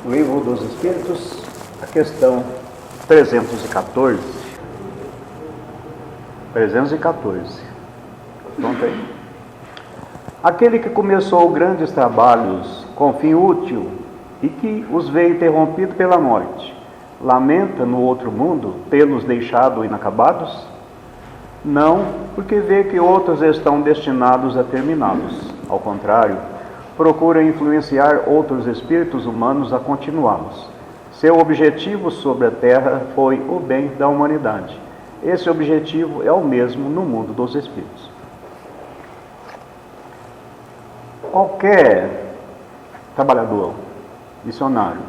Livro dos Espíritos, a questão 314. 314. Pronto aí. Aquele que começou grandes trabalhos com fim útil e que os veio interrompido pela morte, lamenta no outro mundo tê-los deixado inacabados? Não, porque vê que outros estão destinados a terminá-los. Ao contrário, procura influenciar outros espíritos humanos a continuá-los. Seu objetivo sobre a Terra foi o bem da humanidade. Esse objetivo é o mesmo no mundo dos espíritos. Qualquer trabalhador, missionário,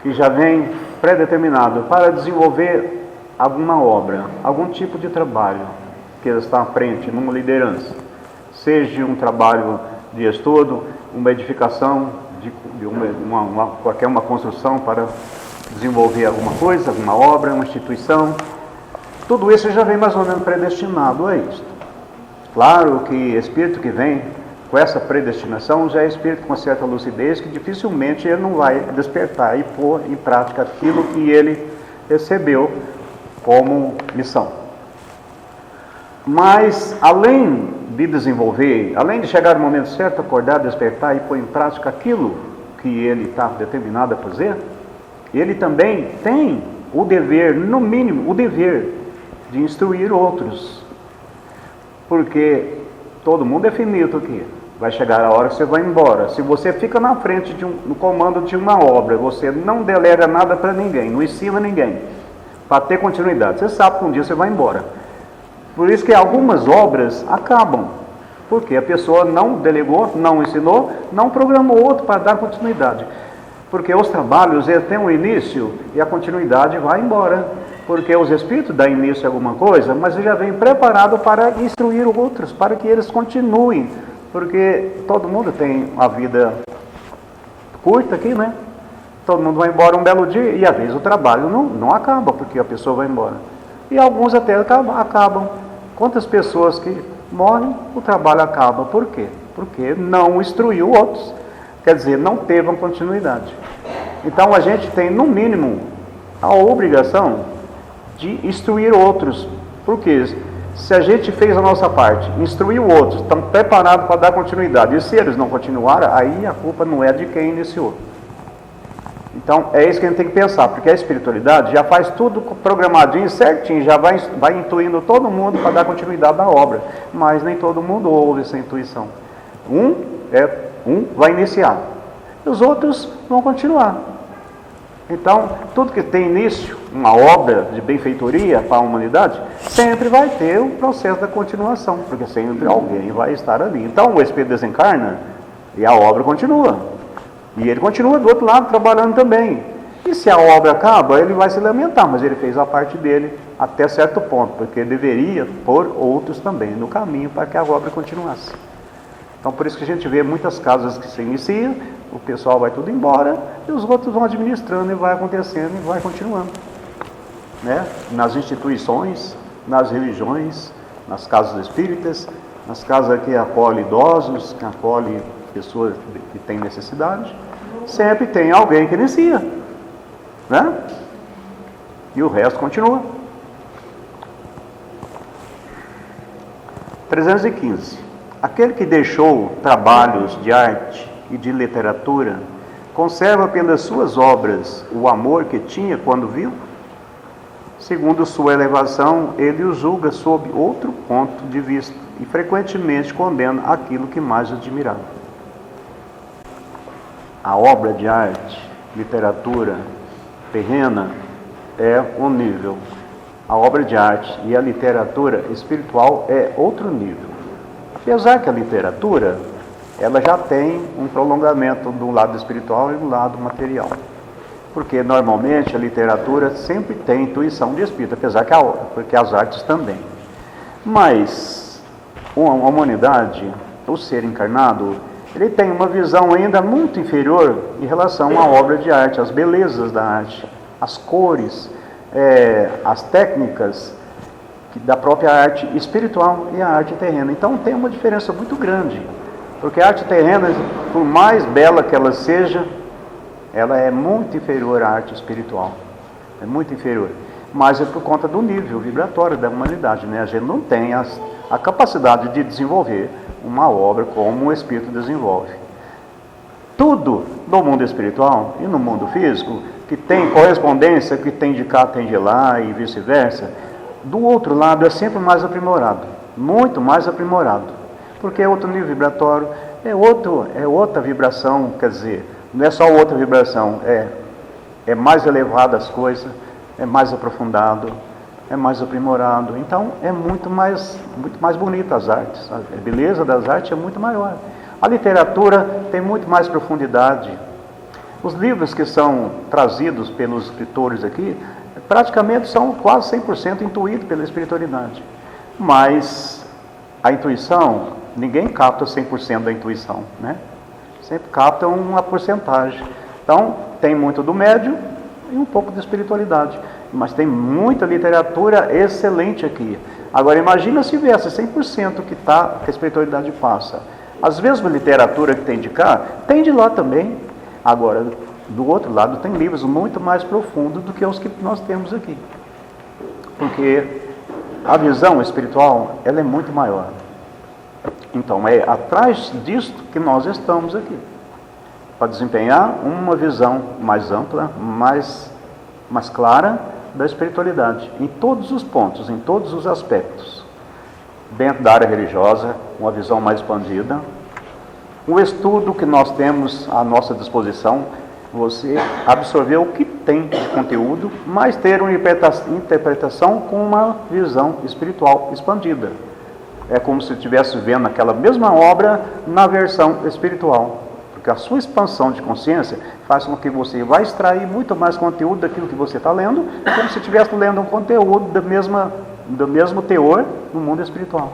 que já vem predeterminado para desenvolver alguma obra, algum tipo de trabalho que ele está à frente, numa liderança, seja um trabalho de estudo, uma edificação, qualquer uma construção para desenvolver alguma coisa, alguma obra, uma instituição, tudo isso já vem mais ou menos predestinado a isso. Claro que espírito que vem com essa predestinação já é espírito com certa lucidez, que dificilmente ele não vai despertar e pôr em prática aquilo que ele recebeu como missão. Mas, além de desenvolver, além de chegar no momento certo, acordar, despertar e pôr em prática aquilo que ele está determinado a fazer, ele também tem o dever, no mínimo, o dever de instruir outros. Porque todo mundo é finito aqui. Vai chegar a hora que você vai embora. Se você fica na frente no comando de uma obra, você não delega nada para ninguém, não ensina ninguém, para ter continuidade. Você sabe que um dia você vai embora. Por isso que algumas obras acabam, porque a pessoa não delegou, não ensinou, não programou outro para dar continuidade. Porque os trabalhos eles têm um início e a continuidade vai embora. Porque os espíritos dão início a alguma coisa, mas ele já vem preparado para instruir outros, para que eles continuem. Porque todo mundo tem uma vida curta aqui, né? Todo mundo vai embora um belo dia e às vezes o trabalho não acaba, porque a pessoa vai embora. E alguns até acabam. Quantas pessoas que morrem, o trabalho acaba. Por quê? Porque não instruiu outros. Quer dizer, não teve uma continuidade. Então a gente tem, no mínimo, a obrigação de instruir outros. Por quê? Se a gente fez a nossa parte, instruiu outros, estamos preparados para dar continuidade. E se eles não continuaram, aí a culpa não é de quem iniciou. Então, é isso que a gente tem que pensar, porque a espiritualidade já faz tudo programadinho, certinho, já vai intuindo todo mundo para dar continuidade à obra. Mas nem todo mundo ouve essa intuição. Um vai iniciar, e os outros vão continuar. Então, tudo que tem início, uma obra de benfeitoria para a humanidade, sempre vai ter o processo da continuação, porque sempre alguém vai estar ali. Então, o espírito desencarna e a obra continua. E ele continua do outro lado trabalhando também. E se a obra acaba, ele vai se lamentar, mas ele fez a parte dele até certo ponto, porque ele deveria pôr outros também no caminho para que a obra continuasse. Então, por isso que a gente vê muitas casas que se iniciam, o pessoal vai tudo embora, e os outros vão administrando, e vai acontecendo, e vai continuando. Né? Nas instituições, nas religiões, nas casas espíritas, nas casas que acolhem idosos, que acolhem pessoas que têm necessidade, sempre tem alguém que inicia, né? E o resto continua. 315. Aquele que deixou trabalhos de arte e de literatura, conserva pelas suas obras o amor que tinha quando viu? Segundo sua elevação, ele o julga sob outro ponto de vista e frequentemente condena aquilo que mais admirava. A obra de arte, literatura terrena é um nível. A obra de arte e a literatura espiritual é outro nível. Apesar que a literatura, ela já tem um prolongamento do lado espiritual e do lado material. Porque normalmente a literatura sempre tem intuição de espírito, apesar que as artes também. Mas a humanidade, o ser encarnado, ele tem uma visão ainda muito inferior em relação à obra de arte, às belezas da arte, as cores, as técnicas da própria arte espiritual e a arte terrena. Então tem uma diferença muito grande, porque a arte terrena, por mais bela que ela seja, ela é muito inferior à arte espiritual. É muito inferior. Mas é por conta do nível vibratório da humanidade, né? A gente não tem a capacidade de desenvolver uma obra como o Espírito desenvolve. Tudo no mundo espiritual e no mundo físico, que tem correspondência, que tem de cá, tem de lá e vice-versa, do outro lado é sempre mais aprimorado, muito mais aprimorado, porque é outro nível vibratório, é outra vibração, quer dizer, não é só outra vibração, é mais elevada as coisas, é mais aprofundado, é mais aprimorado. Então é muito mais bonita as artes, a beleza das artes é muito maior. A literatura tem muito mais profundidade. Os livros que são trazidos pelos escritores aqui, praticamente são quase 100% intuídos pela espiritualidade. Mas a intuição, ninguém capta 100% da intuição, né? Sempre capta uma porcentagem. Então, tem muito do médium e um pouco de espiritualidade. Mas tem muita literatura excelente aqui. Agora, imagina se viesse 100% que a espiritualidade passa. As mesmas literatura que tem de cá, tem de lá também. Agora, do outro lado, tem livros muito mais profundos do que os que nós temos aqui. Porque a visão espiritual, ela é muito maior. Então, é atrás disto que nós estamos aqui. Para desempenhar uma visão mais ampla, mais clara da espiritualidade. Em todos os pontos, em todos os aspectos. Dentro da área religiosa, uma visão mais expandida. Um estudo que nós temos à nossa disposição, você absorver o que tem de conteúdo, mas ter uma interpretação com uma visão espiritual expandida. É como se estivesse vendo aquela mesma obra na versão espiritual. Porque a sua expansão de consciência faz com que você vai extrair muito mais conteúdo daquilo que você está lendo, como se estivesse lendo um conteúdo do mesmo teor no mundo espiritual.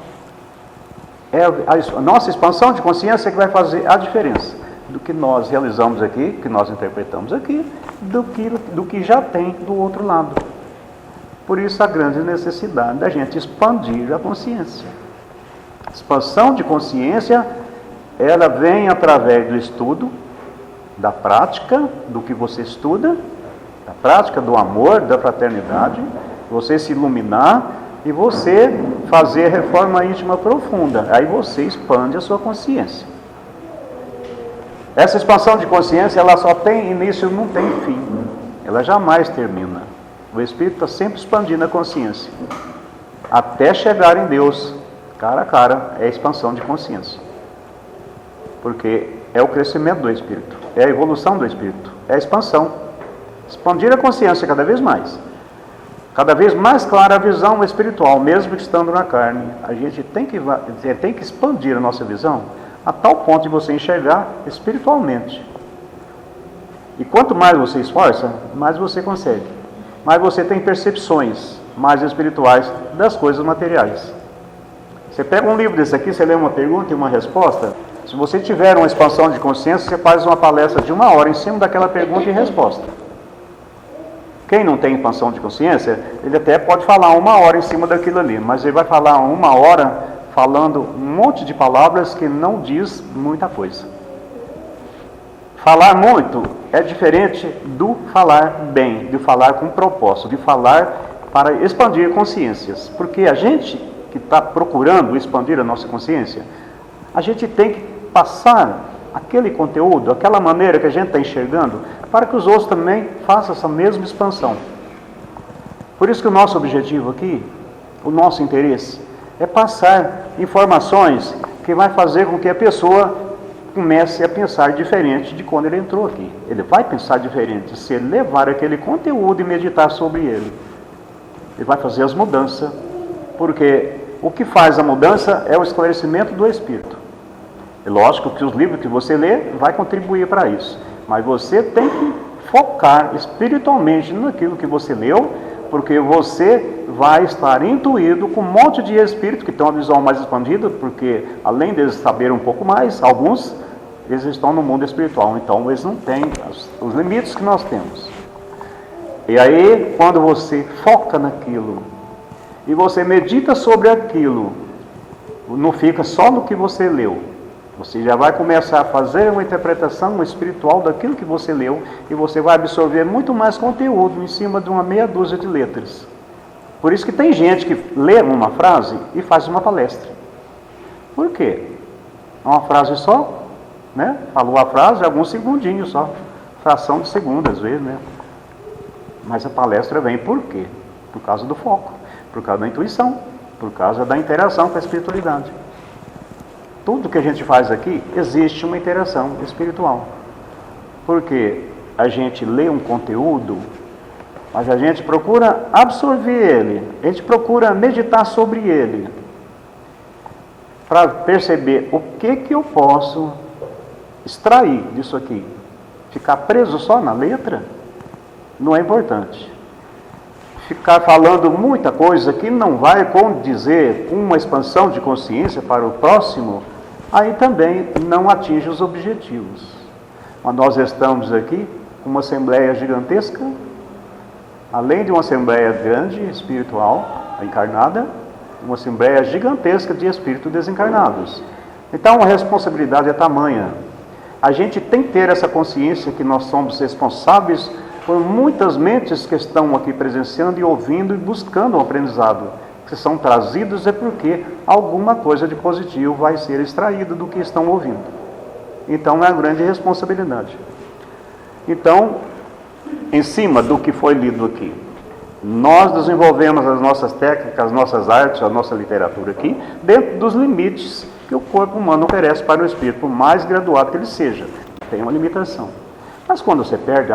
É a nossa expansão de consciência que vai fazer a diferença do que nós realizamos aqui, que nós interpretamos aqui, do que já tem do outro lado. Por isso a grande necessidade da gente expandir a consciência. A expansão de consciência, ela vem através do estudo, da prática, do que você estuda, da prática do amor, da fraternidade, você se iluminar e você fazer reforma íntima profunda. Aí você expande a sua consciência. Essa expansão de consciência, ela só tem início, não tem fim. Ela jamais termina. O Espírito está sempre expandindo a consciência. Até chegar em Deus, cara a cara, é a expansão de consciência. Porque é o crescimento do Espírito, é a evolução do Espírito, é a expansão. Expandir a consciência cada vez mais. Cada vez mais clara a visão espiritual, mesmo que estando na carne. A gente tem que expandir a nossa visão a tal ponto de você enxergar espiritualmente. E quanto mais você esforça, mais você consegue. Mais você tem percepções mais espirituais das coisas materiais. Você pega um livro desse aqui, você lê uma pergunta e uma resposta. Se você tiver uma expansão de consciência, você faz uma palestra de 1 hora em cima daquela pergunta e resposta. Quem não tem expansão de consciência, ele até pode falar 1 hora em cima daquilo ali, mas ele vai falar 1 hora falando um monte de palavras que não diz muita coisa. Falar muito é diferente do falar bem, de falar com propósito, de falar para expandir consciências. Porque a gente que está procurando expandir a nossa consciência, a gente tem que passar aquele conteúdo, aquela maneira que a gente está enxergando, para que os outros também façam essa mesma expansão. Por isso que o nosso objetivo aqui, o nosso interesse, é passar informações que vai fazer com que a pessoa comece a pensar diferente de quando ele entrou aqui. Ele vai pensar diferente se ele levar aquele conteúdo e meditar sobre ele. Ele vai fazer as mudanças, porque o que faz a mudança é o esclarecimento do Espírito. É lógico que os livros que você lê vai contribuir para isso, mas você tem que focar espiritualmente naquilo que você leu, porque você vai estar intuído com um monte de espíritos que têm uma visão mais expandida, porque além deles saberem um pouco mais, alguns, eles estão no mundo espiritual, então eles não têm os limites que nós temos. E aí, quando você foca naquilo, e você medita sobre aquilo, não fica só no que você leu, Você já vai começar a fazer uma interpretação espiritual daquilo que você leu e você vai absorver muito mais conteúdo em cima de uma meia dúzia de letras. Por isso que tem gente que lê uma frase e faz uma palestra. Por quê? É uma frase só, né? Falou a frase, alguns segundinhos só. Fração de segundo, às vezes, né? Mas a palestra vem por quê? Por causa do foco, por causa da intuição, por causa da interação com a espiritualidade. Tudo que a gente faz aqui, existe uma interação espiritual. Porque a gente lê um conteúdo, mas a gente procura absorver ele, a gente procura meditar sobre ele, para perceber o que eu posso extrair disso aqui. Ficar preso só na letra não é importante. Ficar falando muita coisa que não vai condizer com uma expansão de consciência para o próximo, aí também não atinge os objetivos. Mas nós estamos aqui com uma assembleia gigantesca, além de uma assembleia grande, espiritual, encarnada, uma assembleia gigantesca de espíritos desencarnados. Então a responsabilidade é tamanha. A gente tem que ter essa consciência que nós somos responsáveis por muitas mentes que estão aqui presenciando e ouvindo e buscando o aprendizado. Que são trazidos é porque alguma coisa de positivo vai ser extraída do que estão ouvindo. Então é uma grande responsabilidade. Então, em cima do que foi lido aqui, nós desenvolvemos as nossas técnicas, as nossas artes, a nossa literatura aqui, dentro dos limites que o corpo humano oferece para o espírito, por mais graduado que ele seja. Tem uma limitação. Mas quando você perde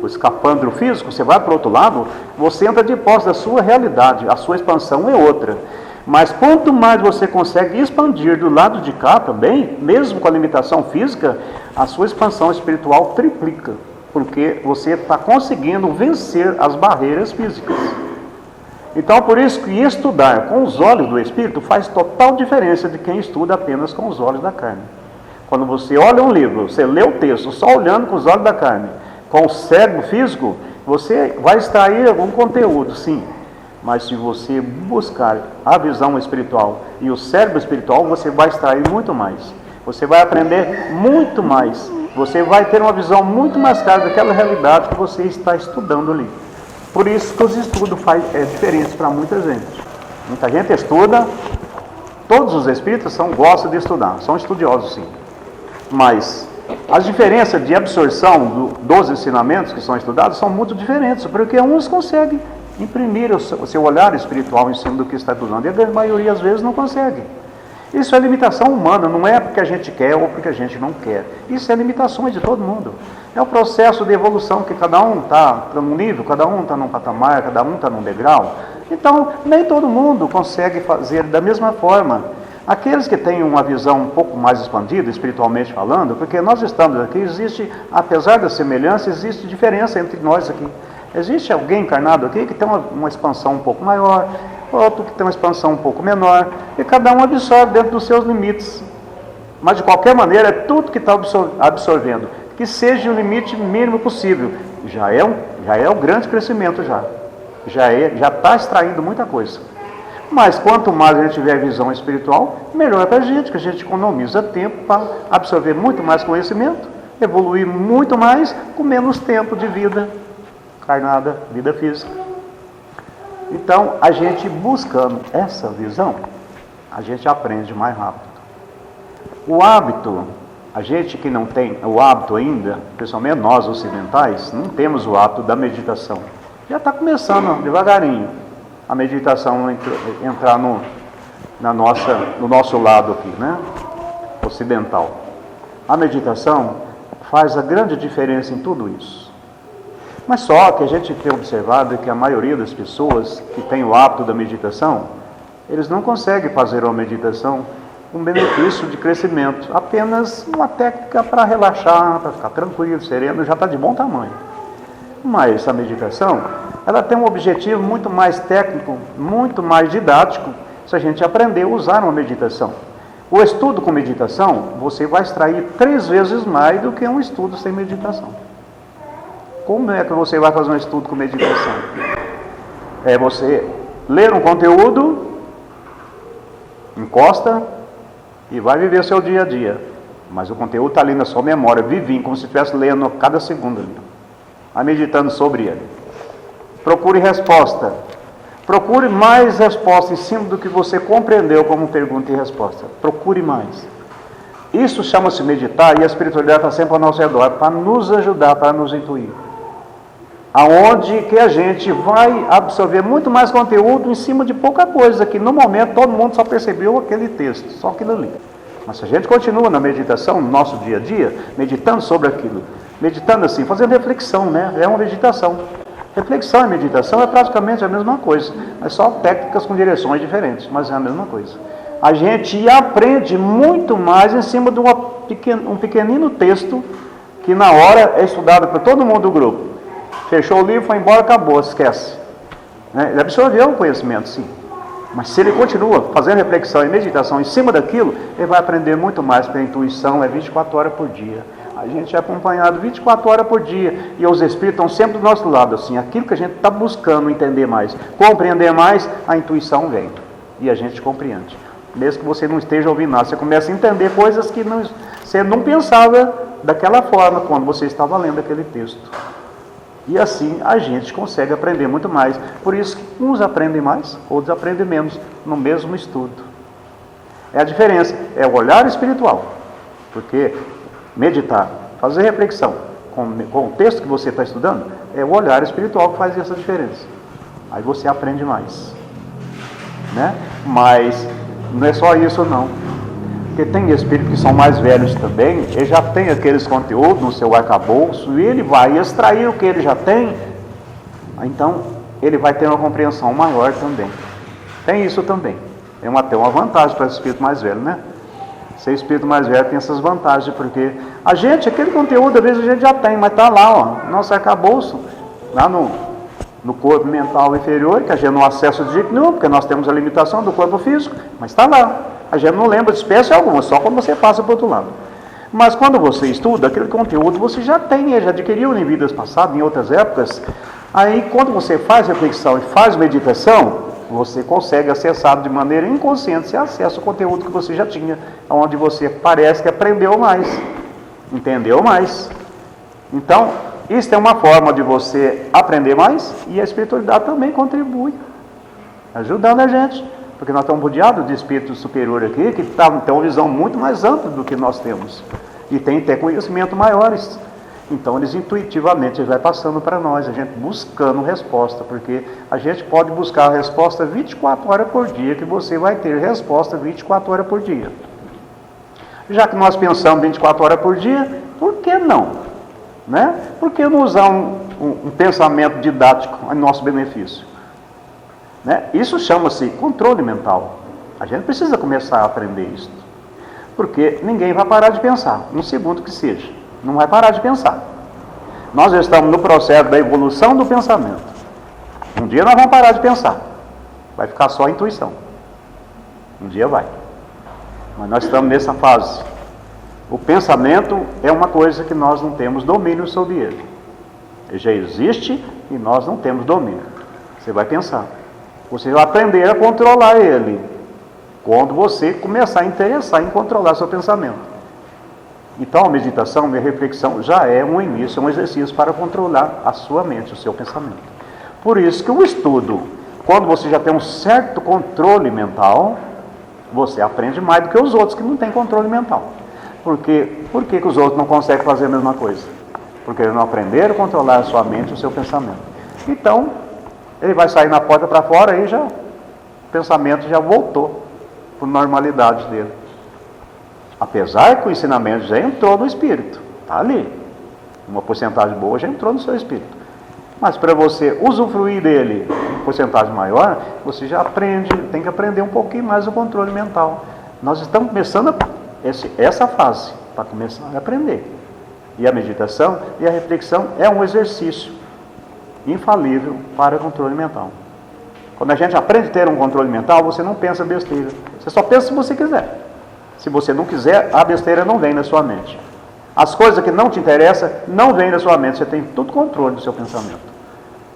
o escapandro físico, você vai para o outro lado, você entra de posse da sua realidade, a sua expansão é outra. Mas quanto mais você consegue expandir do lado de cá também, mesmo com a limitação física, a sua expansão espiritual triplica, porque você está conseguindo vencer as barreiras físicas. Então, por isso que estudar com os olhos do espírito faz total diferença de quem estuda apenas com os olhos da carne. Quando você olha um livro, você lê o texto só olhando com os olhos da carne, com o cérebro físico, você vai extrair algum conteúdo, sim. Mas se você buscar a visão espiritual e o cérebro espiritual, você vai extrair muito mais. Você vai aprender muito mais. Você vai ter uma visão muito mais clara daquela realidade que você está estudando ali. Por isso que os estudos fazem diferença para muita gente. Muita gente estuda, todos os espíritas gostam de estudar, são estudiosos sim. Mas as diferenças de absorção dos ensinamentos que são estudados são muito diferentes, porque uns conseguem imprimir o seu olhar espiritual em cima do que está estudando, e a grande maioria às vezes não consegue. Isso é limitação humana, não é porque a gente quer ou porque a gente não quer. Isso é limitações de todo mundo. É o processo de evolução que cada um está num nível, cada um está num patamar, cada um está num degrau. Então, nem todo mundo consegue fazer da mesma forma. Aqueles que têm uma visão um pouco mais expandida, espiritualmente falando, porque nós estamos aqui, existe, apesar da semelhança, existe diferença entre nós aqui. Existe alguém encarnado aqui que tem uma expansão um pouco maior, outro que tem uma expansão um pouco menor, e cada um absorve dentro dos seus limites. Mas, de qualquer maneira, é tudo que está absorvendo, que seja o limite mínimo possível. Já é um grande crescimento, já está extraindo muita coisa. Mas quanto mais a gente tiver visão espiritual, melhor para a gente, que a gente economiza tempo para absorver muito mais conhecimento, evoluir muito mais com menos tempo de vida encarnada, vida física. Então, a gente buscando essa visão, a gente aprende mais rápido. O hábito, a gente que não tem o hábito ainda, principalmente nós ocidentais, não temos o hábito da meditação. Já está começando devagarinho a meditação entrar no nosso lado aqui, né? Ocidental. A meditação faz a grande diferença em tudo isso. Mas só que a gente tem observado que a maioria das pessoas que tem o hábito da meditação, eles não conseguem fazer uma meditação com benefício de crescimento, apenas uma técnica para relaxar, para ficar tranquilo, sereno, já está de bom tamanho. Mas a meditação, ela tem um objetivo muito mais técnico, muito mais didático, se a gente aprender a usar uma meditação. O estudo com meditação, você vai extrair 3 vezes mais do que um estudo sem meditação. Como é que você vai fazer um estudo com meditação? É você ler um conteúdo, encosta e vai viver o seu dia a dia. Mas o conteúdo está ali na sua memória, vivinho, como se estivesse lendo cada segundo ali. Vai meditando sobre ele. Procure resposta. Procure mais resposta em cima do que você compreendeu como pergunta e resposta. Procure mais. Isso chama-se meditar, e a espiritualidade está sempre ao nosso redor, para nos ajudar, para nos intuir. Aonde que a gente vai absorver muito mais conteúdo em cima de pouca coisa, que no momento todo mundo só percebeu aquele texto, só aquilo ali. Mas se a gente continua na meditação, no nosso dia a dia, meditando sobre aquilo, meditando assim, fazendo reflexão, né? É uma meditação. Reflexão e meditação é praticamente a mesma coisa, mas só técnicas com direções diferentes, mas é a mesma coisa. A gente aprende muito mais em cima de um pequenino texto que na hora é estudado por todo mundo do grupo. Fechou o livro, foi embora, acabou, esquece. Ele absorveu o conhecimento, sim. Mas se ele continua fazendo reflexão e meditação em cima daquilo, ele vai aprender muito mais, porque a intuição é 24 horas por dia. A gente é acompanhado 24 horas por dia, e os espíritos estão sempre do nosso lado, assim, aquilo que a gente está buscando entender mais, compreender mais, a intuição vem, e a gente compreende. Mesmo que você não esteja ouvindo nada, você começa a entender coisas que você não pensava daquela forma quando você estava lendo aquele texto. E assim a gente consegue aprender muito mais. Por isso que uns aprendem mais, outros aprendem menos, no mesmo estudo. É a diferença, é o olhar espiritual. Porque meditar, fazer reflexão com o texto que você está estudando, é o olhar espiritual que faz essa diferença. Aí você aprende mais. Né? Mas não é só isso não. Porque tem espíritos que são mais velhos também, ele já tem aqueles conteúdos no seu arcabouço, e ele vai extrair o que ele já tem, então ele vai ter uma compreensão maior também. Tem isso também. É até uma vantagem para esse espírito mais velho, né? Ser espírito mais velho tem essas vantagens, porque a gente, aquele conteúdo, às vezes a gente já tem, mas está lá, ó, nosso arcabouço, lá no corpo mental inferior, que a gente não acessa de jeito nenhum, porque nós temos a limitação do corpo físico, mas está lá. A gente não lembra de espécie alguma, só quando você passa para o outro lado. Mas quando você estuda, aquele conteúdo você já tem, ele já adquiriu em vidas passadas, em outras épocas. Aí quando você faz reflexão e faz meditação, você consegue acessar de maneira inconsciente, você acessa o conteúdo que você já tinha, onde você parece que aprendeu mais, entendeu mais. Então, isso é uma forma de você aprender mais, e a espiritualidade também contribui, ajudando a gente. Porque nós estamos rodeados de espírito superior aqui, que tem uma visão muito mais ampla do que nós temos. E tem até conhecimento maiores. Então eles intuitivamente vai passando para nós, a gente buscando resposta, porque a gente pode buscar a resposta 24 horas por dia, que você vai ter resposta 24 horas por dia. Já que nós pensamos 24 horas por dia, por que não? Né? Por que não usar um pensamento didático a nosso benefício? Né? Isso chama-se controle mental. A gente precisa começar a aprender isso. Porque ninguém vai parar de pensar, um segundo que seja. Não vai parar de pensar. Nós estamos no processo da evolução do pensamento. Um dia nós vamos parar de pensar. Vai ficar só a intuição. Um dia vai. Mas nós estamos nessa fase. O pensamento é uma coisa que nós não temos domínio sobre ele. Ele já existe e nós não temos domínio. Você vai pensar. Você vai aprender a controlar ele quando você começar a interessar em controlar seu pensamento. Então a meditação e a reflexão já é um início, um exercício para controlar a sua mente, o seu pensamento. Por isso que o estudo, quando você já tem um certo controle mental, você aprende mais do que os outros que não têm controle mental. Por que os outros não conseguem fazer a mesma coisa? Porque eles não aprenderam a controlar a sua mente e o seu pensamento. Então, ele vai sair na porta para fora e o pensamento já voltou para a normalidade dele. Apesar que o ensinamento já entrou no espírito, está ali. Uma porcentagem boa já entrou no seu espírito. Mas para você usufruir dele, uma porcentagem maior, você já tem que aprender um pouquinho mais o controle mental. Nós estamos começando essa fase, para começar a aprender. E a meditação e a reflexão é um exercício infalível para o controle mental. Quando a gente aprende a ter um controle mental, você não pensa besteira. Você só pensa se você quiser. Se você não quiser, a besteira não vem na sua mente. As coisas que não te interessam não vêm na sua mente. Você tem todo controle do seu pensamento.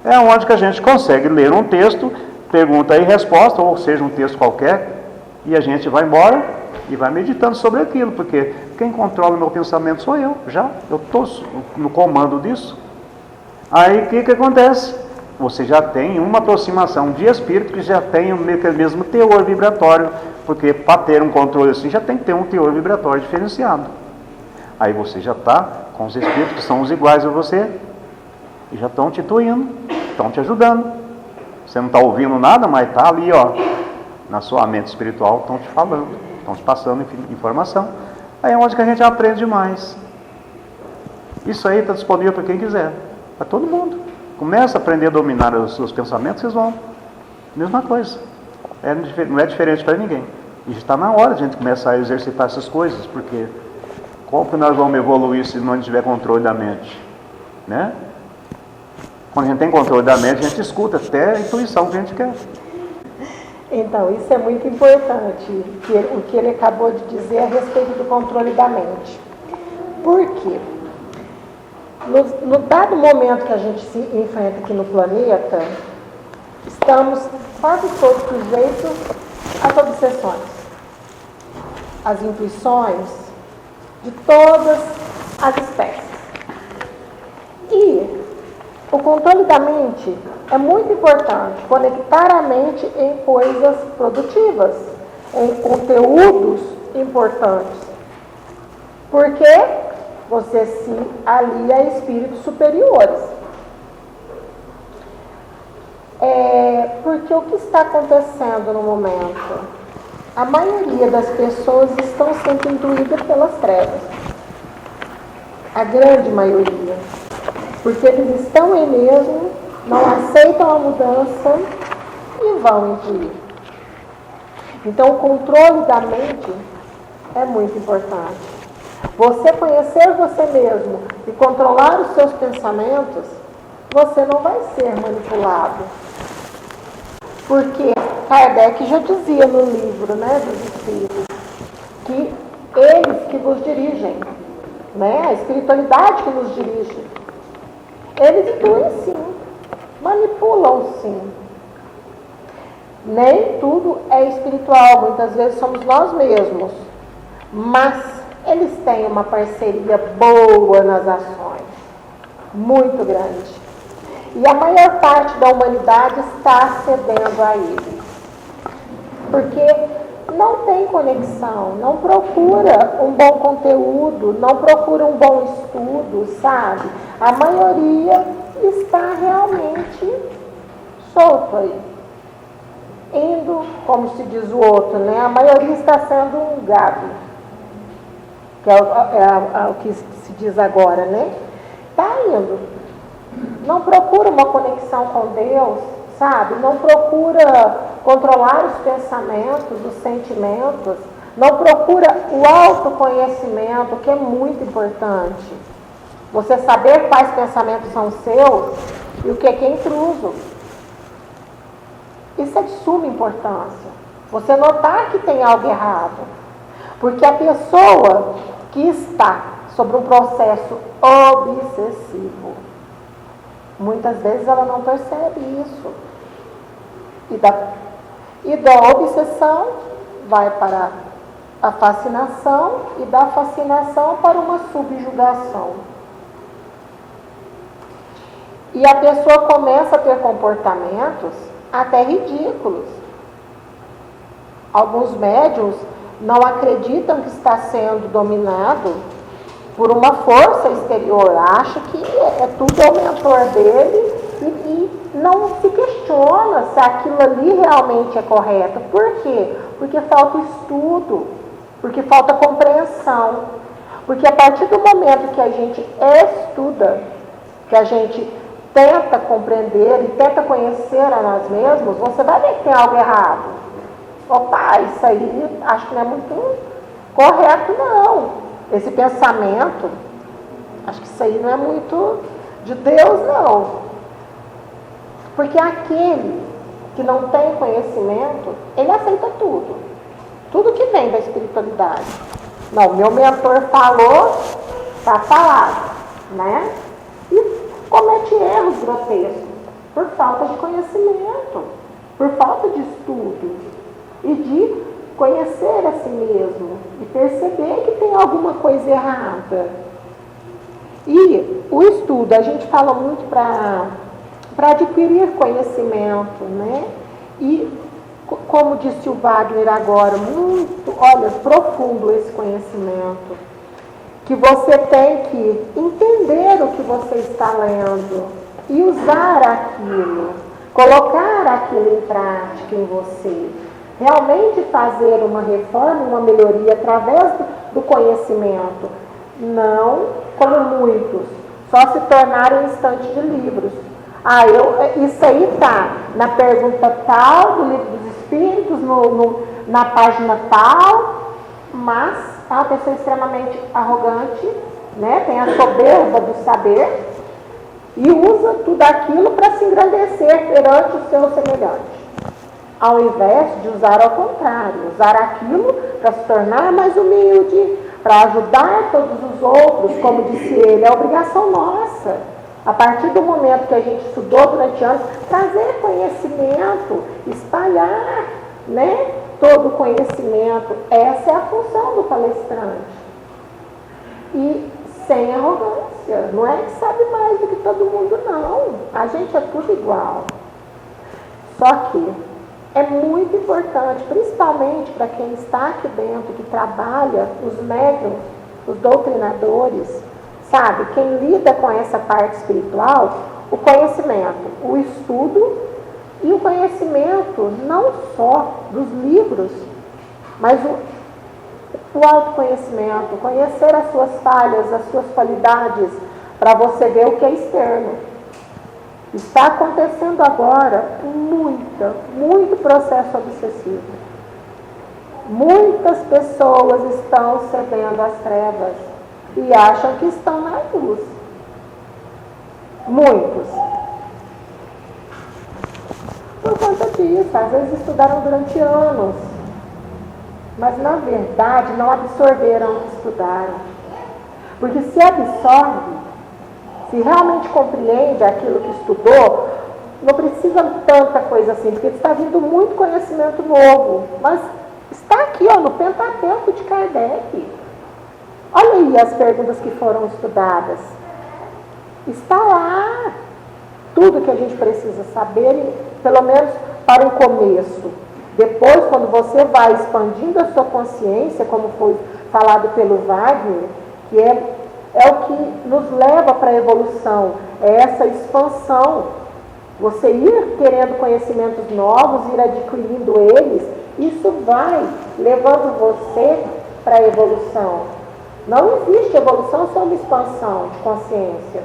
É onde que a gente consegue ler um texto, pergunta e resposta, ou seja, um texto qualquer, E a gente vai embora e vai meditando sobre aquilo, porque quem controla o meu pensamento sou eu, eu estou no comando disso. Aí o que acontece? Você já tem uma aproximação de espírito que já tem o mesmo teor vibratório, porque para ter um controle assim já tem que ter um teor vibratório diferenciado. Aí você já está com os espíritos que são os iguais a você, e já estão te intuindo, estão te ajudando. Você não está ouvindo nada, mas está ali, ó, na sua mente espiritual, estão te falando, estão te passando informação. Aí é onde que a gente aprende demais. Isso aí está disponível para quem quiser, para todo mundo. Começa a aprender a dominar os seus pensamentos, vocês vão. Mesma coisa. Não é diferente para ninguém. E está na hora de a gente começar a exercitar essas coisas, porque como que nós vamos evoluir se não tiver controle da mente? Né? Quando a gente tem controle da mente, a gente escuta até a intuição que a gente quer. Então, isso é muito importante, o que ele acabou de dizer a respeito do controle da mente. Por quê? No dado momento que a gente se enfrenta aqui no planeta, estamos quase todos sujeitos às obsessões, às intuições de todas as espécies. E o controle da mente é muito importante, conectar a mente em coisas produtivas, em conteúdos importantes. Porque você se alia a espíritos superiores. Porque o que está acontecendo no momento? A maioria das pessoas estão sendo induídas pelas trevas. A grande maioria. Porque eles estão aí mesmo, não aceitam a mudança e vão induir. Então, o controle da mente é muito importante. Você conhecer você mesmo e controlar os seus pensamentos, você não vai ser manipulado. Porque Kardec já dizia no livro, né, dos Espíritos, que eles que vos dirigem, né, a espiritualidade que nos dirige. Eles intuem sim, manipulam sim. Nem tudo é espiritual, muitas vezes somos nós mesmos. Mas eles têm uma parceria boa nas ações, muito grande. E a maior parte da humanidade está cedendo a eles. Porque não tem conexão, não procura um bom conteúdo, não procura um bom estudo, sabe? A maioria está realmente solto aí. Indo, como se diz o outro, né? A maioria está sendo um gado. Que é o que se diz agora, né? Está indo. Não procura uma conexão com Deus, sabe? Não procura controlar os pensamentos, os sentimentos. Não procura o autoconhecimento, que é muito importante. Você saber quais pensamentos são seus e o que é intruso. Isso é de suma importância. Você notar que tem algo errado. Porque a pessoa que está sobre um processo obsessivo, muitas vezes ela não percebe isso. E da obsessão vai para a fascinação e da fascinação para uma subjugação. E a pessoa começa a ter comportamentos até ridículos. Alguns médiuns não acreditam que está sendo dominado por uma força exterior, acha que tudo é o mentor dele e não se questiona se aquilo ali realmente é correto. Por quê? Porque falta estudo, porque falta compreensão. Porque a partir do momento que a gente estuda, que a gente tenta compreender e tenta conhecer a nós mesmos, você vai ver que tem algo errado. Opa, isso aí acho que não é muito correto, não. Esse pensamento, acho que isso aí não é muito de Deus, não. Porque aquele que não tem conhecimento, ele aceita tudo. Tudo que vem da espiritualidade. Não, meu mentor falou, está falado, né? E comete erros grotescos por falta de conhecimento, por falta de estudo e de conhecer a si mesmo e perceber que tem alguma coisa errada. E o estudo, a gente fala muito para adquirir conhecimento, né? E, como disse o Wagner agora, muito, olha, profundo esse conhecimento, que você tem que entender o que você está lendo e usar aquilo, colocar aquilo em prática em você, realmente fazer uma reforma, uma melhoria através do conhecimento, não como muitos, só se tornarem estante de livros. Isso aí está na pergunta tal, do livro dos Espíritos, na página tal, mas é uma pessoa extremamente arrogante, né? Tem a soberba do saber e usa tudo aquilo para se engrandecer perante o seu semelhante, ao invés de usar ao contrário, usar aquilo para se tornar mais humilde, para ajudar todos os outros, como disse ele, é obrigação nossa. A partir do momento que a gente estudou durante anos, trazer conhecimento, espalhar, né, todo o conhecimento, essa é a função do palestrante. E sem arrogância, não é que sabe mais do que todo mundo, não. A gente é tudo igual. Só que é muito importante, principalmente para quem está aqui dentro, que trabalha, os médiuns, os doutrinadores, sabe, quem lida com essa parte espiritual, o conhecimento, o estudo e o conhecimento não só dos livros, mas o autoconhecimento, conhecer as suas falhas, as suas qualidades, para você ver o que é externo. Está acontecendo agora muito processo obsessivo. Muitas pessoas estão cedendo às trevas e acham que estão na luz. Muitos. Por conta disso, às vezes estudaram durante anos, mas na verdade não absorveram o que estudaram. Porque se absorve, se realmente compreende aquilo que estudou, não precisa tanta coisa assim, porque está vindo muito conhecimento novo, mas está aqui, no Pentateuco de Kardec. Olha aí as perguntas que foram estudadas. Está lá tudo que a gente precisa saber, pelo menos para um começo. Depois, quando você vai expandindo a sua consciência, como foi falado pelo Wagner, que é o que nos leva para a evolução, é essa expansão. Você ir querendo conhecimentos novos, ir adquirindo eles, isso vai levando você para a evolução. Não existe evolução sem uma expansão de consciência.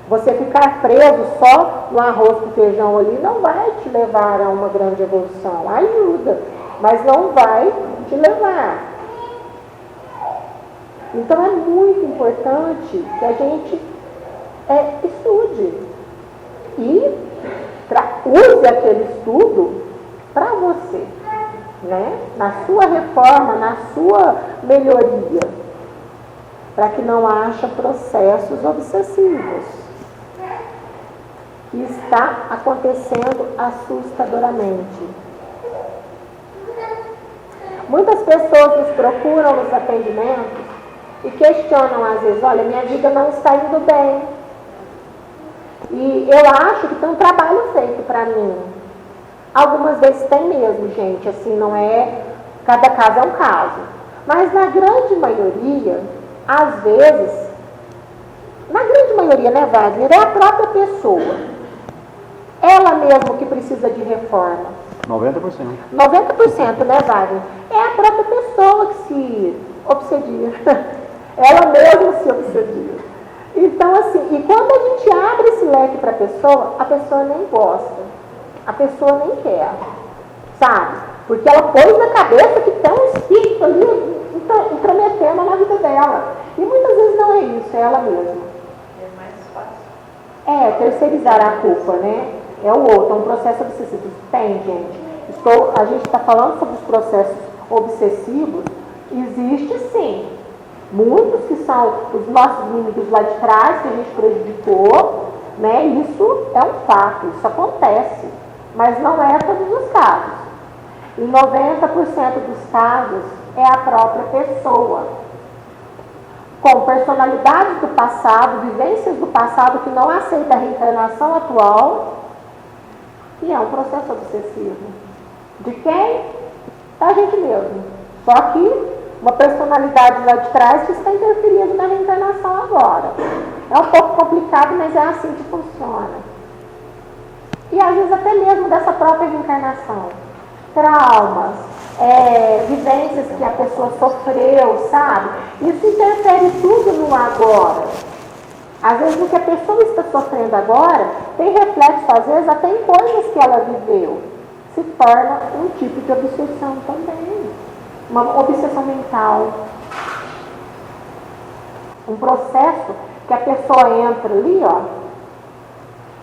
Você ficar preso só no arroz com feijão ali não vai te levar a uma grande evolução. Ajuda, mas não vai te levar. Então é muito importante que a gente estude e use aquele estudo para você, né? Na sua reforma, na sua melhoria, para que não haja processos obsessivos. Que está acontecendo assustadoramente. Muitas pessoas nos procuram nos atendimentos e questionam às vezes, olha, minha vida não está indo bem. E eu acho que tem um trabalho feito para mim. Algumas vezes tem mesmo, gente, assim, não é, cada caso é um caso. Mas na grande maioria, às vezes, na grande maioria, né, Wagner, é a própria pessoa. Ela mesmo que precisa de reforma. 90%. 90%, né, Wagner? É a própria pessoa que se obsedia. Ela mesma se obsedia. Então, assim, e quando a gente abre esse leque para a pessoa nem gosta. A pessoa nem quer. Sabe? Porque ela pôs na cabeça que tem um espírito ali intrometendo na vida dela. E muitas vezes não é isso, é ela mesma. É mais fácil. Terceirizar a culpa, né? É o outro, é um processo obsessivo. Tem, gente. A gente está falando sobre os processos obsessivos. Existe sim. Muitos que são os nossos inimigos lá de trás, que a gente prejudicou, né? Isso é um fato, isso acontece. Mas não é todos os casos. Em 90% dos casos, é a própria pessoa, com personalidades do passado, vivências do passado que não aceita a reencarnação atual, e é um processo obsessivo. De quem? Da gente mesmo. Só que uma personalidade lá de trás que está interferindo na reencarnação agora. É um pouco complicado, mas é assim que funciona. E às vezes até mesmo dessa própria reencarnação. Traumas, vivências que a pessoa sofreu, sabe? Isso interfere tudo no agora. Às vezes o que a pessoa está sofrendo agora tem reflexo, às vezes, até em coisas que ela viveu. Se torna um tipo de obsessão também. Uma obsessão mental. Um processo que a pessoa entra ali, ó,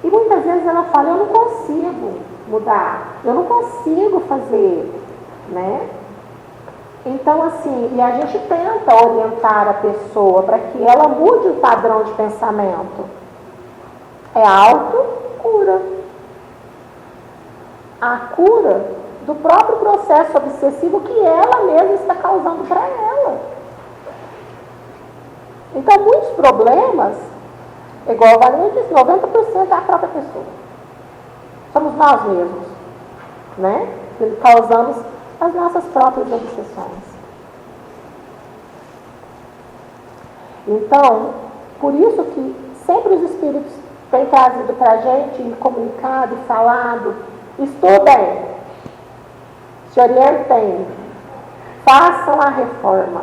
e muitas vezes ela fala, eu não consigo mudar, eu não consigo fazer, né? Então, assim, e a gente tenta orientar a pessoa para que ela mude o padrão de pensamento. É a autocura. A cura do próprio processo obsessivo que ela mesma está causando para ela. Então, muitos problemas, igual a Valéria disse, 90% é a própria pessoa. Somos nós mesmos, né? Que causamos as nossas próprias obsessões. Então, por isso que sempre os espíritos têm trazido para a gente, e comunicado, e falado, estudem, se orientem, façam a reforma.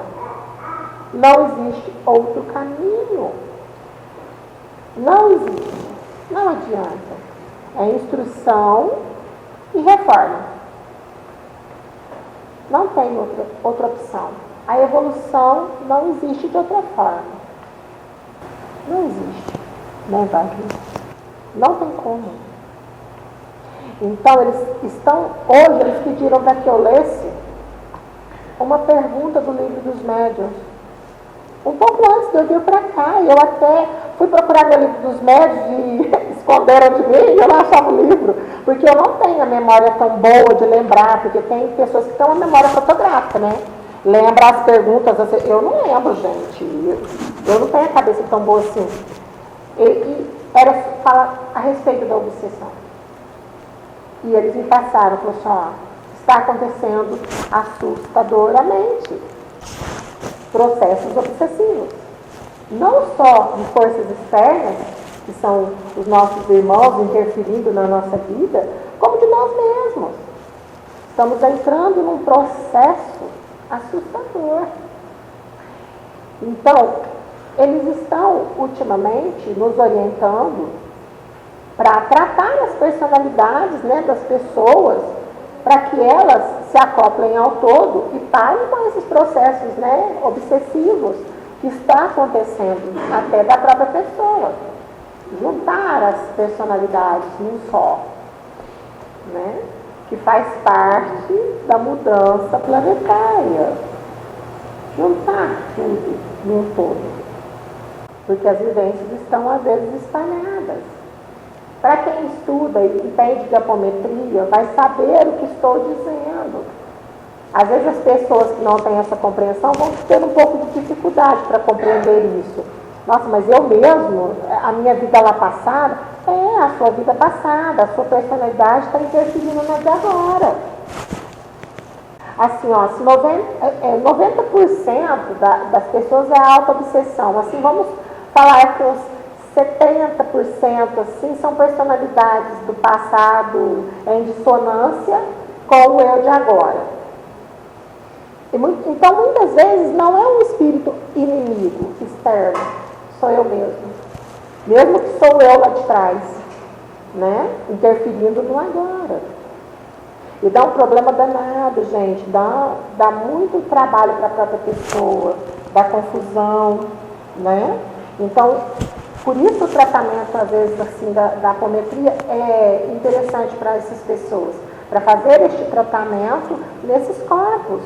Não existe outro caminho. Não existe. Não adianta. É instrução e reforma. Não tem outra opção. A evolução não existe de outra forma. Não existe. Né, Wagner? Não tem como. Então, hoje eles pediram para que eu lesse uma pergunta do livro dos médiuns. Um pouco antes de eu vir para cá, eu até fui procurar meu livro dos médiuns e esconderam de mim e eu não achava o livro. Porque eu não tenho a memória tão boa de lembrar, porque tem pessoas que têm uma memória fotográfica, né? Lembra as perguntas, eu não lembro, gente. Eu não tenho a cabeça tão boa assim. E era falar a respeito da obsessão. E eles me passaram, falaram assim, ó, está acontecendo assustadoramente processos obsessivos. Não só de forças externas, que são os nossos irmãos interferindo na nossa vida, como de nós mesmos. Estamos entrando num processo assustador. Então, eles estão ultimamente nos orientando para tratar as personalidades, né, das pessoas, para que elas se acoplem ao todo e parem com esses processos, né, obsessivos que está acontecendo até da própria pessoa. Juntar as personalidades num só, né, que faz parte da mudança planetária. Juntar tudo num todo. Porque as vivências estão, às vezes, espalhadas. Para quem estuda e entende de apometria, vai saber o que estou dizendo. Às vezes as pessoas que não têm essa compreensão vão ter um pouco de dificuldade para compreender isso. Nossa, mas eu mesmo, a minha vida lá passada, a sua vida passada, a sua personalidade está interferindo na de agora. Assim, ó, se 90% das pessoas é a auto-obsessão. Assim, vamos falar que os 70% assim, são personalidades do passado em dissonância com o eu de agora. Então, muitas vezes, não é um espírito inimigo externo, sou eu mesmo. Mesmo que sou eu lá de trás, né? Interferindo no agora. E dá um problema danado, gente. Dá muito trabalho para a própria pessoa, dá confusão, né? Então, por isso o tratamento, às vezes, assim, da apometria é interessante para essas pessoas, para fazer este tratamento nesses corpos,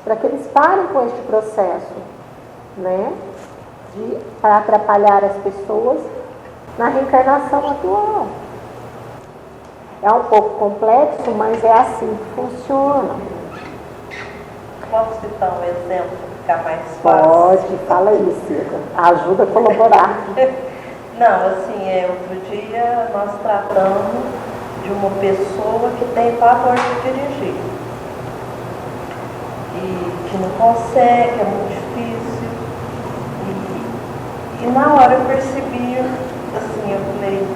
para que eles parem com este processo, né? Para atrapalhar as pessoas na reencarnação atual. É um pouco complexo, mas é assim que funciona. Posso citar um exemplo para ficar mais fácil? Pode, fala aí, Cida. Ajuda a colaborar. Não, assim, outro dia nós tratamos de uma pessoa que tem pavor de dirigir. E que não consegue, é muito difícil. E na hora eu percebi, assim, eu falei,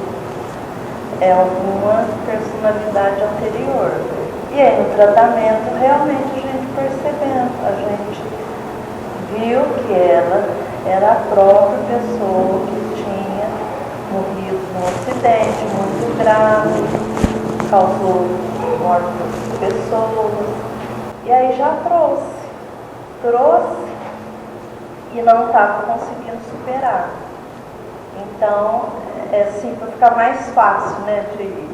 é alguma personalidade anterior. E aí no tratamento, realmente a gente percebendo, a gente viu que ela era a própria pessoa que tinha morrido num acidente muito grave, causou morte de pessoas. E aí já trouxe e não estava conseguindo superar. Então, é assim, para ficar mais fácil, né, de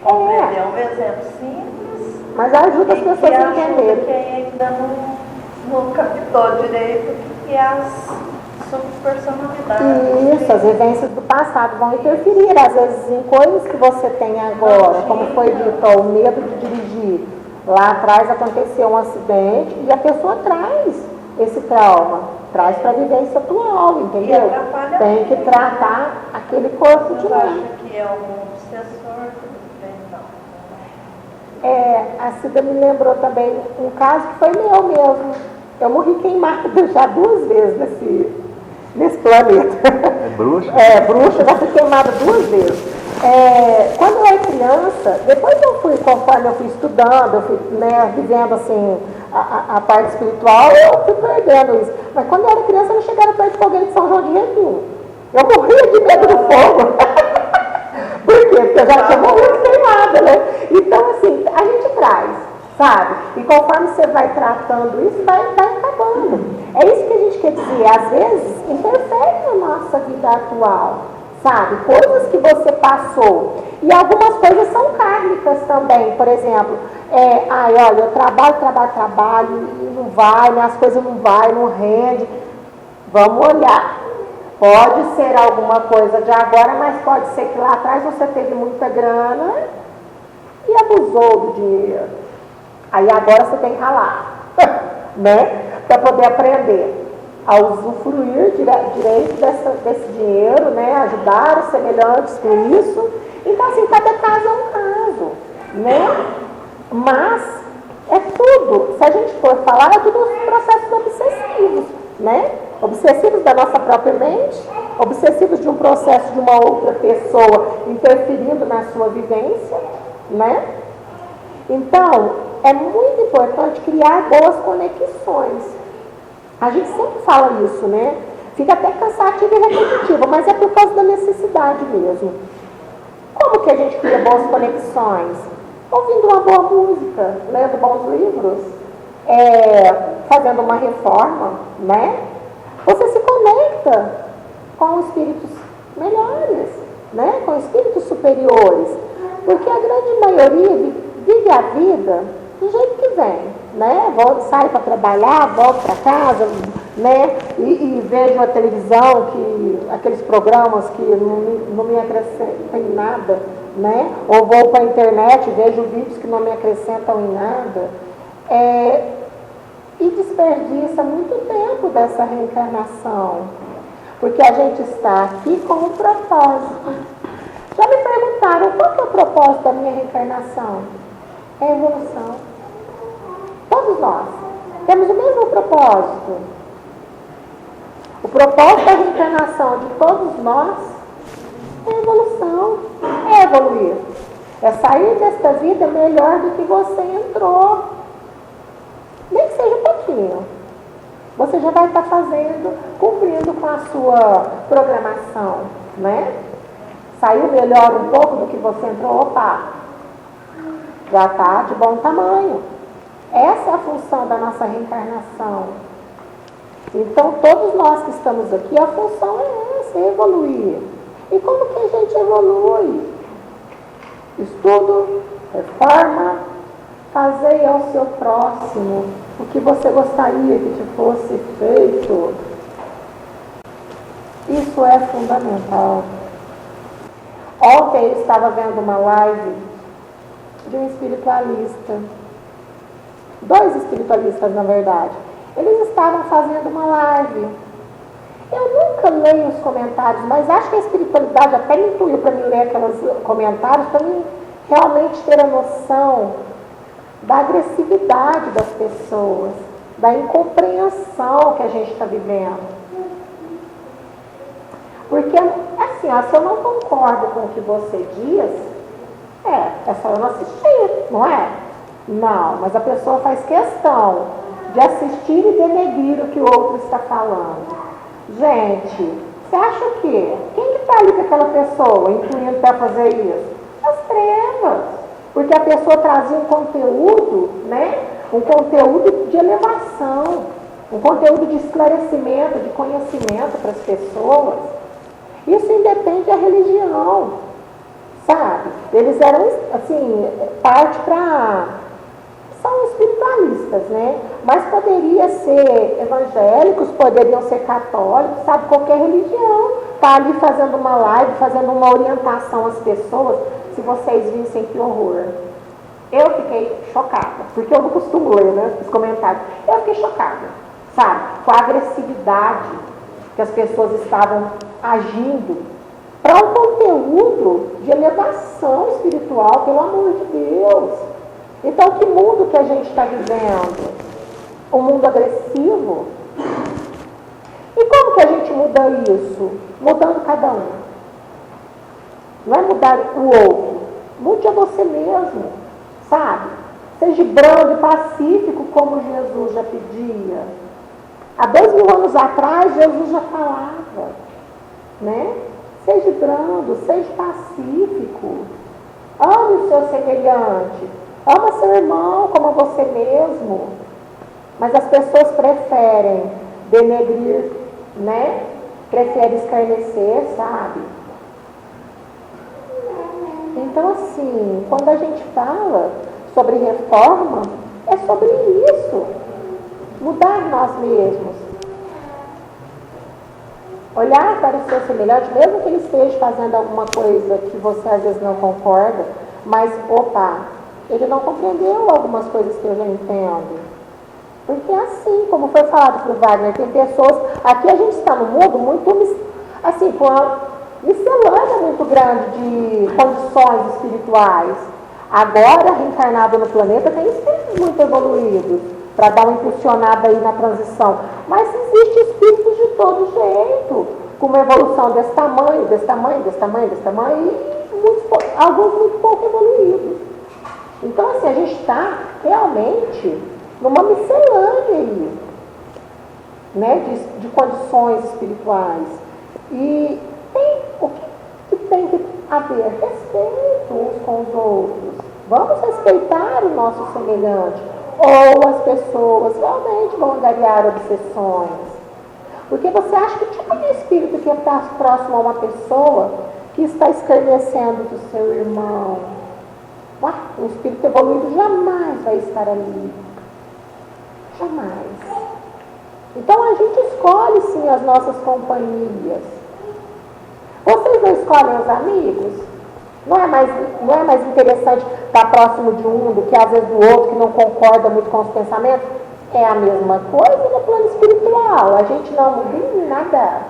compreender. Um exemplo simples, mas ajuda as pessoas a entenderem. Quem ainda não captou direito o que é as subpersonalidades. Isso, as vivências do passado vão interferir, às vezes, em coisas que você tem agora, como foi dito, o medo de dirigir. Lá atrás aconteceu um acidente e a pessoa traz esse trauma, traz para a vivência atual, entendeu? Tem que tratar aquele corpo de lá. Você acha que é algum obsessor? Não. A Cida me lembrou também um caso que foi meu mesmo. Eu morri queimada já 2 vezes nesse planeta. É bruxa? Bruxa, já fui queimada 2 vezes. Quando eu era criança, depois conforme eu fui estudando, eu fui, né, vivendo assim a parte espiritual, eu fui perdendo isso. Mas quando eu era criança, eu não chegava perto de fogueira de São João de Retiro. Eu morria de medo do fogo. Por quê? Porque eu já tinha morrido queimada, né? Então, assim, a gente traz, sabe? E conforme você vai tratando isso, vai acabando. É isso que a gente quer dizer. Às vezes, interfere na nossa vida atual, sabe? Coisas que você passou. E algumas coisas são kármicas também. Por exemplo, olha, eu trabalho, e não vai, minhas coisas não vai, não rende. Vamos olhar. Pode ser alguma coisa de agora, mas pode ser que lá atrás você teve muita grana e abusou do dinheiro. Aí agora você tem que ralar, né? Para poder aprender a usufruir direito desse dinheiro, né? Ajudar os semelhantes com isso. Então, assim, cada caso é um caso, né? Mas é tudo, se a gente for falar, é tudo processos obsessivos, né? Obsessivos da nossa própria mente, obsessivos de um processo de uma outra pessoa interferindo na sua vivência, né? Então, é muito importante criar boas conexões. A gente sempre fala isso, né? Fica até cansativo e repetitivo, mas é por causa da necessidade mesmo. Como que a gente cria boas conexões? Ouvindo uma boa música, lendo bons livros, fazendo uma reforma, né? Você se conecta com espíritos melhores, né? Com espíritos superiores, porque a grande maioria vive a vida do jeito que vem, né? Sai para trabalhar, volta para casa, né? E vejo a televisão, aqueles programas que não me acrescentam em nada, né? Ou vou para a internet, vejo vídeos que não me acrescentam em nada. E desperdiça muito tempo dessa reencarnação, porque a gente está aqui com um propósito. Já me perguntaram, qual que é o propósito da minha reencarnação? É a evolução. Todos nós temos o mesmo propósito. O propósito da reencarnação de todos nós é a evolução, é evoluir. É sair desta vida melhor do que você entrou. Nem que seja um pouquinho. Você já vai estar cumprindo com a sua programação, né? Saiu melhor um pouco do que você entrou, opa, já está de bom tamanho. Essa é a função da nossa reencarnação. Então, todos nós que estamos aqui, a função é essa, é evoluir. E como que a gente evolui? Estudo, reforma, fazei ao seu próximo o que você gostaria que te fosse feito. Isso é fundamental. Ontem eu estava vendo uma live de um espiritualista, 2 espiritualistas na verdade. Eles estavam fazendo uma live. Eu nunca leio os comentários, mas acho que a espiritualidade até me intuiu para mim ler aqueles comentários, para mim realmente ter a noção da agressividade das pessoas, da incompreensão que a gente está vivendo. Porque, assim, se eu não concordo com o que você diz, é só eu não assistir, não é? Não, mas a pessoa faz questão de assistir e denegrir o que o outro está falando. Gente, você acha o quê? Quem que está ali com aquela pessoa, incluindo para fazer isso? As trevas. Porque a pessoa trazia um conteúdo, né? Um conteúdo de elevação, um conteúdo de esclarecimento, de conhecimento para as pessoas. Isso independe da religião, sabe? Eles eram, assim, parte para... São espiritualistas, né? Mas poderia ser evangélicos, poderiam ser católicos, sabe? Qualquer religião. Está ali fazendo uma live, fazendo uma orientação às pessoas. Se vocês vissem, que horror. Eu fiquei chocada, porque eu não costumo ler, né, os comentários. Eu fiquei chocada, sabe? Com a agressividade que as pessoas estavam agindo para um conteúdo de elevação espiritual, pelo amor de Deus. Então, que mundo que a gente está vivendo? Um mundo agressivo? E como que a gente muda isso? Mudando cada um. Não é mudar o outro. Mude a você mesmo, sabe? Seja brando e pacífico, como Jesus já pedia. Há 2000 anos atrás, Jesus já falava, né? Seja brando, seja pacífico. Ame o seu semelhante. Ama seu irmão como a você mesmo. Mas as pessoas preferem denegrir, né? Preferem escarnecer, sabe? Então, assim, quando a gente fala sobre reforma, é sobre isso. Mudar nós mesmos. Olhar para o seu semelhante, mesmo que ele esteja fazendo alguma coisa que você às vezes não concorda, mas, ele não compreendeu algumas coisas que eu já entendo. Porque assim, como foi falado por Wagner, tem pessoas... Aqui a gente está no mundo muito, assim, com uma miscelânea muito grande de condições espirituais. Agora, reencarnado no planeta, tem espíritos muito evoluídos para dar uma impulsionada aí na transição. Mas existem espíritos de todo jeito, com uma evolução desse tamanho, desse tamanho, desse tamanho, desse tamanho, e alguns muito pouco evoluídos. Então, assim, a gente está realmente numa miscelânea aí, né, de condições espirituais. E o que tem que haver? Respeito uns com os outros. Vamos respeitar o nosso semelhante. Ou as pessoas realmente vão angariar obsessões. Porque você acha que tipo de espírito que está próximo a uma pessoa que está escarnecendo do seu irmão? Um espírito evoluído jamais vai estar ali. Jamais. Então a gente escolhe sim as nossas companhias. Vocês não escolhem os amigos? Não é mais interessante estar próximo de um do que às vezes do outro que não concorda muito com os pensamentos? É a mesma coisa no plano espiritual. A gente não muda em nada.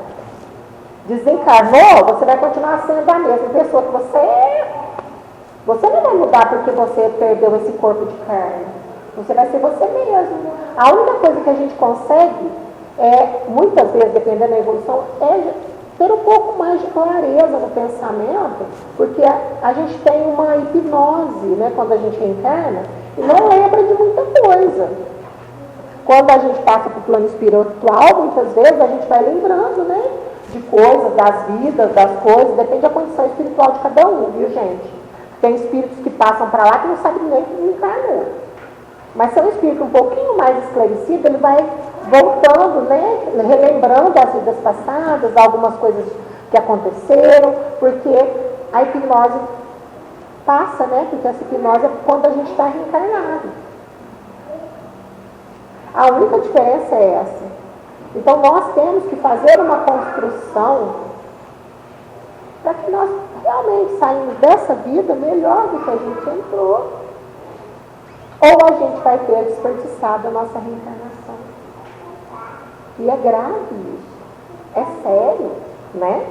Desencarnou, você vai continuar sendo a mesma pessoa que você é. Você não vai mudar porque você perdeu esse corpo de carne. Você vai ser você mesmo. A única coisa que a gente consegue muitas vezes, dependendo da evolução, é ter um pouco mais de clareza no pensamento, porque a gente tem uma hipnose, né, quando a gente reencarna, e não lembra de muita coisa. Quando a gente passa para o plano espiritual, muitas vezes a gente vai lembrando, né, de coisas, das vidas, das coisas, depende da condição espiritual de cada um, viu, gente? Tem espíritos que passam para lá que não sabem nem que encarnou. Mas se é um espírito um pouquinho mais esclarecido, ele vai voltando, né, relembrando as vidas passadas, algumas coisas que aconteceram, porque a hipnose passa, né, porque essa hipnose é quando a gente está reencarnado. A única diferença é essa. Então nós temos que fazer uma construção para que nós realmente saímos dessa vida melhor do que a gente entrou. ou a gente vai ter desperdiçado a nossa reencarnação. E é grave isso. É sério, né?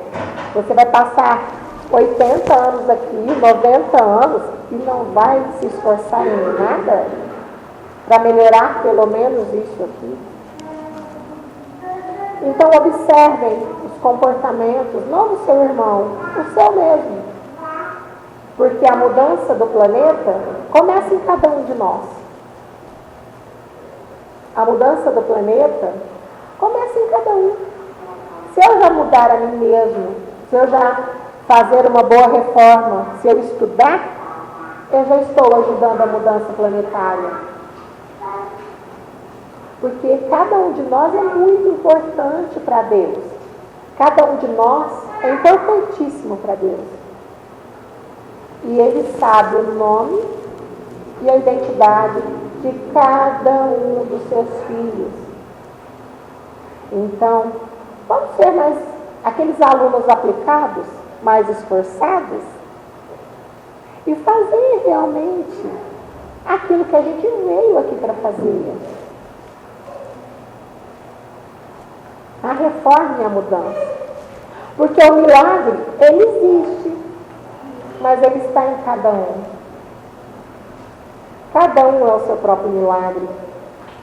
Você vai passar 80 anos aqui, 90 anos, e não vai se esforçar em nada para melhorar pelo menos isso aqui. Então observem os comportamentos, não do seu irmão, o seu mesmo. Porque a mudança do planeta começa em cada um de nós. A mudança do planeta começa em cada um. Se eu já mudar a mim mesmo, se eu já fazer uma boa reforma, se eu estudar, eu já estou ajudando a mudança planetária. Porque cada um de nós é muito importante para Deus. Cada um de nós é importantíssimo para Deus. E Ele sabe o nome e a identidade de cada um dos seus filhos. Então, vamos ser mais aqueles alunos aplicados, mais esforçados, e fazer realmente aquilo que a gente veio aqui para fazer. A reforma e a mudança. Porque o milagre, ele existe, mas ele está em cada um. Cada um é o seu próprio milagre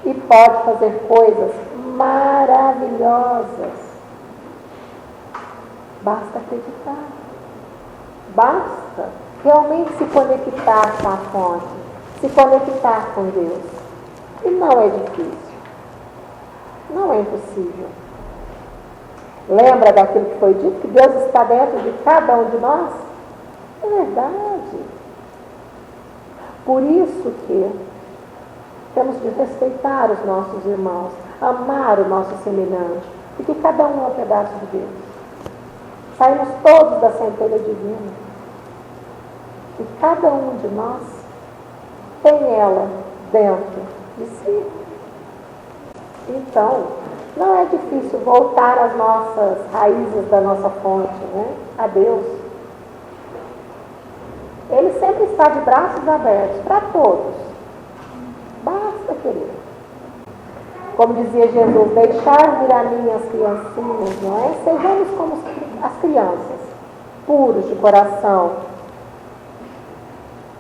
e pode fazer coisas maravilhosas. Basta acreditar. Basta realmente se conectar com a fonte, se conectar com Deus. E não é difícil. Não é impossível. Lembra daquilo que foi dito? Que Deus está dentro de cada um de nós? É verdade. Por isso que temos de respeitar os nossos irmãos, amar o nosso semelhante, porque cada um é um pedaço de Deus. Saímos todos da centelha divina. E cada um de nós tem ela dentro de si. Então, não é difícil voltar às nossas raízes da nossa fonte, né? A Deus. Ele sempre está de braços abertos para todos. Basta querer. Como dizia Jesus, deixar vir a mim as criancinhas, não é? Sejamos como as crianças, puros de coração,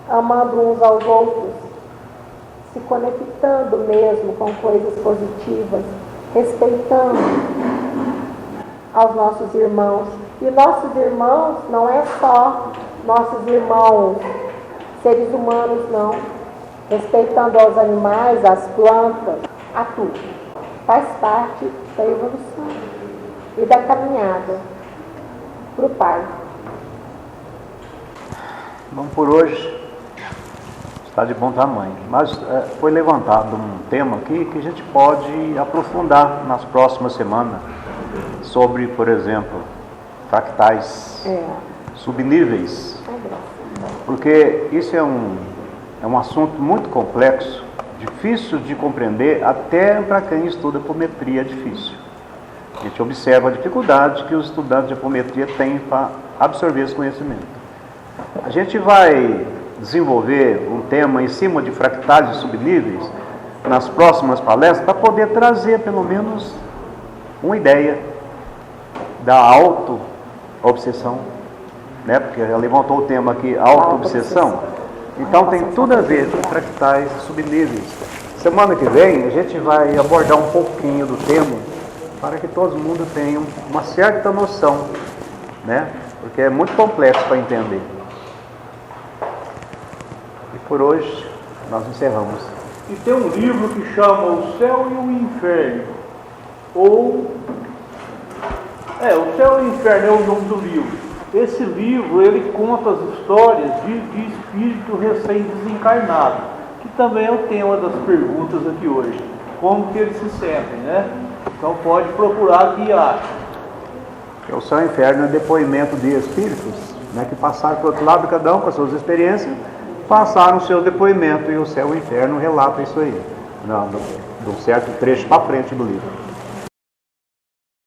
amando uns aos outros, se conectando mesmo com coisas positivas, respeitando aos nossos irmãos. E nossos irmãos não é só nossos irmãos, seres humanos, não. Respeitando aos animais, às plantas, a tudo. Faz parte da evolução e da caminhada para o Pai. Bom, por hoje está de bom tamanho, mas foi levantado um tema aqui que a gente pode aprofundar nas próximas semanas sobre, por exemplo, fractais, subníveis, porque isso é um assunto muito complexo, difícil de compreender, até para quem estuda apometria é difícil. A gente observa a dificuldade que os estudantes de apometria têm para absorver esse conhecimento. A gente vai desenvolver um tema em cima de fractais e subníveis nas próximas palestras para poder trazer pelo menos uma ideia da auto-obsessão, né? Porque ela levantou o tema aqui, auto-obsessão. Então tem tudo a ver com fractais e subníveis. Semana que vem a gente vai abordar um pouquinho do tema para que todo mundo tenha uma certa noção, né? Porque é muito complexo para entender. E por hoje nós encerramos. E tem um livro que chama O Céu e o Inferno. O Céu e o Inferno é o nome do livro. Esse livro, ele conta as histórias de espírito recém-desencarnado, que também é o tema das perguntas aqui hoje. Como que eles se sentem, né? Então pode procurar que acha. O Céu e o Inferno é depoimento de espíritos, né, que passaram para o outro lado, cada um com as suas experiências, passaram o seu depoimento, e o Céu e o Inferno relata isso aí, de um certo trecho para frente do livro.